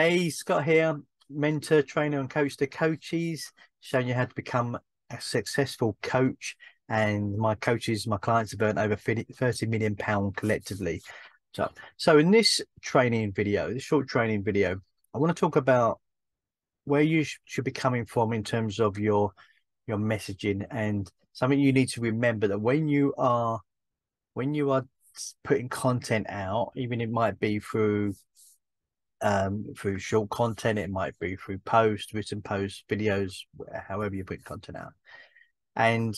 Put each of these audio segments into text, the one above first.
Hey, Scott here, mentor, trainer, and coach to coaches, showing you how to become a successful coach. And my coaches, my clients have earned over 30 million pounds collectively. So in this training video, this short training video, I want to talk about where you should be coming from in terms of your messaging, and something you need to remember that when you are putting content out, even it might be through short content, it might be through posts, written posts, videos, however you put content out. And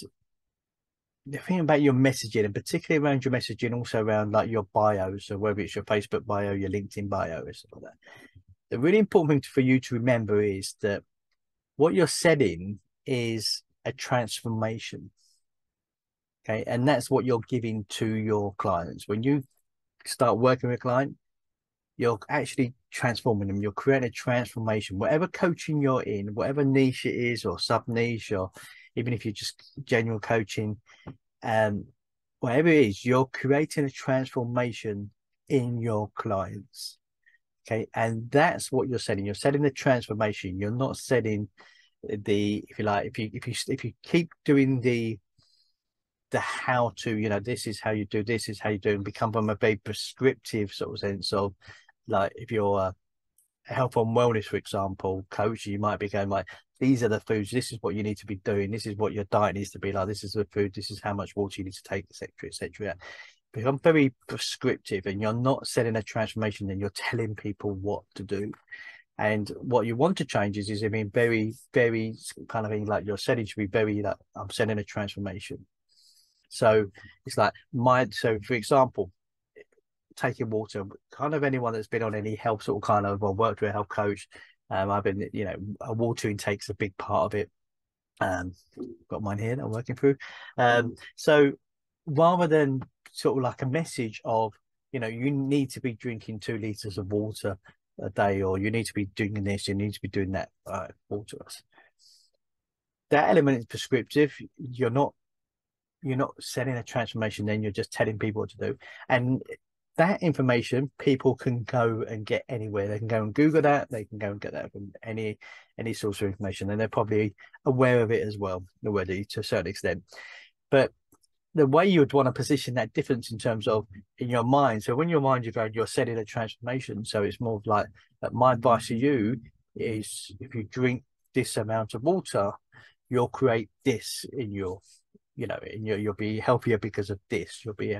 the thing about your messaging, and particularly around your messaging, also around like your bio, so whether it's your Facebook bio, your LinkedIn bio, or stuff like that, the really important thing for you to remember is that what you're setting is a transformation. Okay, and that's what you're giving to your clients. When you start working with a client, you're actually transforming them. You're creating a transformation. Whatever coaching you're in, whatever niche it is, or sub niche, or even if you're just general coaching, um, whatever it is, you're creating a transformation in your clients. Okay, and that's what you're setting. You're setting the transformation. You're not setting the, if you like, if you keep doing the how to, this is how you do, this is how you do, and become from a very prescriptive sort of sense of, like, if you're a health and wellness, for example, coach, you might be going like, these are the foods, this is what you need to be doing, this is what your diet needs to be like, this is the food, this is how much water you need to take, etc., etc. Become very prescriptive, and you're not setting a transformation, then you're telling people what to do. And what you want to change is I mean, very, very kind of like your setting should be very like, I'm setting a transformation. So it's like so for example, taking water, kind of anyone that's been on any health sort of kind of, or worked with a health coach, I've been, a water intake's a big part of it. Um, got mine here that I'm working through. So rather than sort of like a message of, you need to be drinking 2 liters of water a day, or you need to be doing this, you need to be doing that, water. That element is prescriptive. You're not setting a transformation, then you're just telling people what to do. And that information people can go and get anywhere. They can go and Google that, they can go and get that from any source of information, and they're probably aware of it as well already to a certain extent. But the way you would want to position that difference in terms of in your mind, so when your mind you're setting a transformation, so it's more of like, my advice to you is, if you drink this amount of water, you'll create this in your, you'll be healthier because of this. You'll be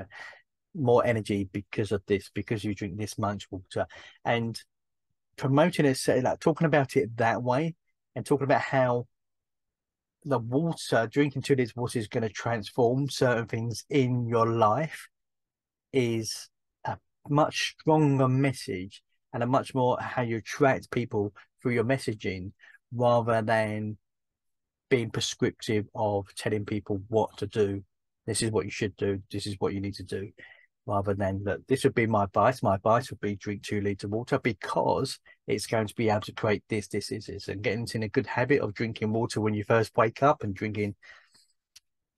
more energy because of this, because you drink this much water. And promoting it, like talking about it that way, and talking about how the water, drinking 2 liters of water is going to transform certain things in your life, is a much stronger message, and a much more how you attract people through your messaging, rather than being prescriptive of telling people what to do. This is what you should do. This is what you need to do. Rather than that, this would be my advice. My advice would be drink 2 liters of water, because it's going to be able to create this, and getting into a good habit of drinking water when you first wake up, and drinking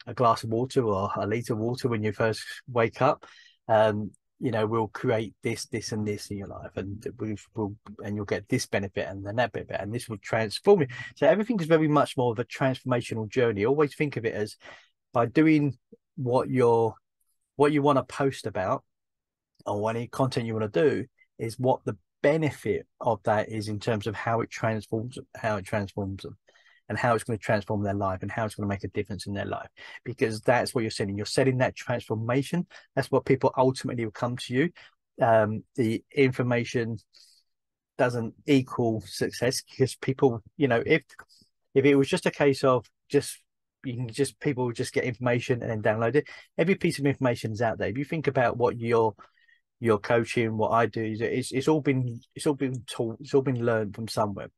a glass of water or a liter of water when you first wake up. Will create this and this in your life, and and you'll get this benefit and then that benefit, and this will transform it. So everything is very much more of a transformational journey. Always think of it as, by doing what you want to post about, or any content you want to do, is what the benefit of that is in terms of how it transforms them, and how it's going to transform their life, and how it's going to make a difference in their life. Because that's what you're setting. You're setting that transformation. That's what people ultimately will come to you. The information doesn't equal success, because people, if it was just a case of people just get information and then download it, every piece of information is out there. If you think about what your coaching, what I do, it's all been taught, it's all been learned from somewhere.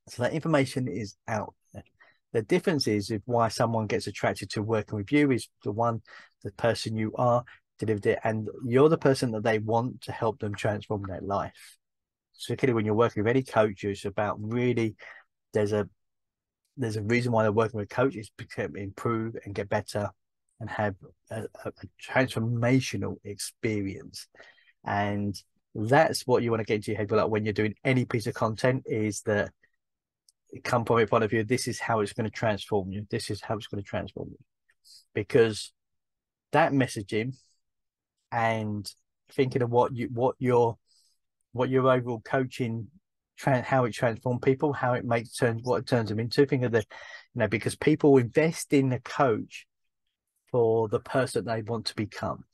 So that information is out there. The difference is, if why someone gets attracted to working with you is the person you are, delivered it, and you're the person that they want to help them transform their life. So clearly, when you're working with any coach, it's about, really, there's a reason why they're working with coaches, to improve and get better, and have a transformational experience. And That's what you want to get into your head. Like when you're doing any piece of content, is that come from a point of view, this is how it's going to transform you. This is how it's going to transform you. Because that messaging and thinking of what your overall coaching, how it transforms people, how it what it turns them into. Think of because people invest in the coach for the person they want to become.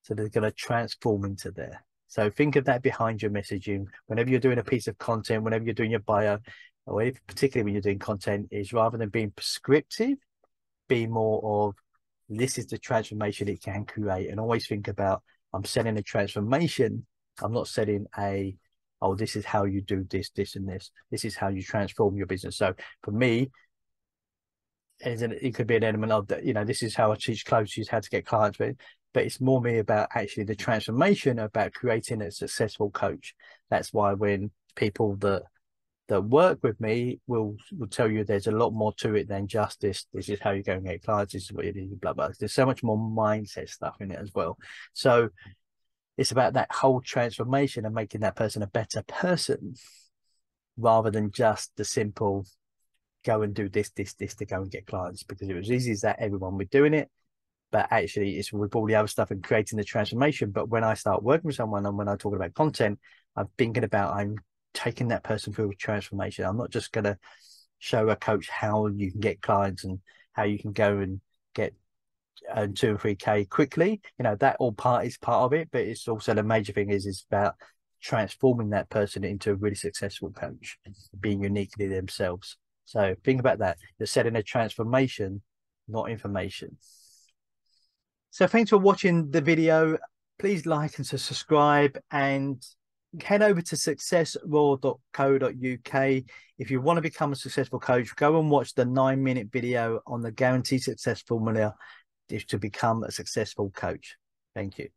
So they're going to transform into there. So think of that behind your messaging. Whenever you're doing a piece of content, whenever you're doing your bio, or particularly when you're doing content, is rather than being prescriptive, be more of, this is the transformation it can create. And always think about, I'm selling a transformation. I'm not selling oh, this is how you do this, this, and this. This is how you transform your business. So for me, it could be an element of that, this is how I teach coaches how to get clients with, but it's more me about actually the transformation, about creating a successful coach. That's why when people that work with me will tell you there's a lot more to it than just this is how you go and get clients, this is what you do, blah blah. There's so much more mindset stuff in it as well. So it's about that whole transformation and making that person a better person, rather than just the simple go and do this to go and get clients, because it was easy as that, everyone was doing it. But actually it's with all the other stuff and creating the transformation. But when I start working with someone and when I talk about content, I'm thinking about, I'm taking that person through a transformation. I'm not just going to show a coach how you can get clients and how you can go and get 2 and 3K quickly. That all is part of it, but it's also the major thing is about transforming that person into a really successful coach, being uniquely themselves. So think about that. You're setting a transformation, not information. So thanks for watching the video. Please like and subscribe, and head over to successraw.co.uk. If you want to become a successful coach, go and watch the 9-minute video on the Guaranteed Success Formula to become a successful coach. Thank you.